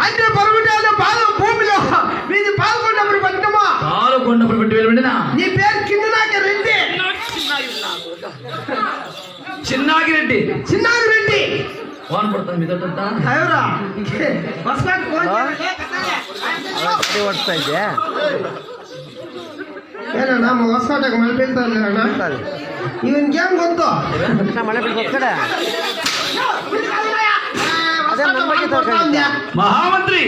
అంటే పరుగుడాలు పాదం భూమిలో మీది పాల్గొన్నప్పుడు బతుకమ్మా పాల్గొన్నప్పుడు పెట్టి వెళ్ళినా నీ పేరు కింద నాకే రెడ్డి చిన్నాగి రెడ్డి చిన్నాగి రెడ్డి ఫోన్ పడుతుంది మీద ఎవరా వస్తాయి ಏನಣ್ಣ ಹೊಸಕೋಟೆಗೆ ಮಳೆ ಬೀಳ್ತಾ ಇಲ್ಲಣ್ಣ ಇವನ್ಗೇನು ಗೊತ್ತು ಮಳೆ ಬೀಳ್ತಾರೆ మహామంత్రి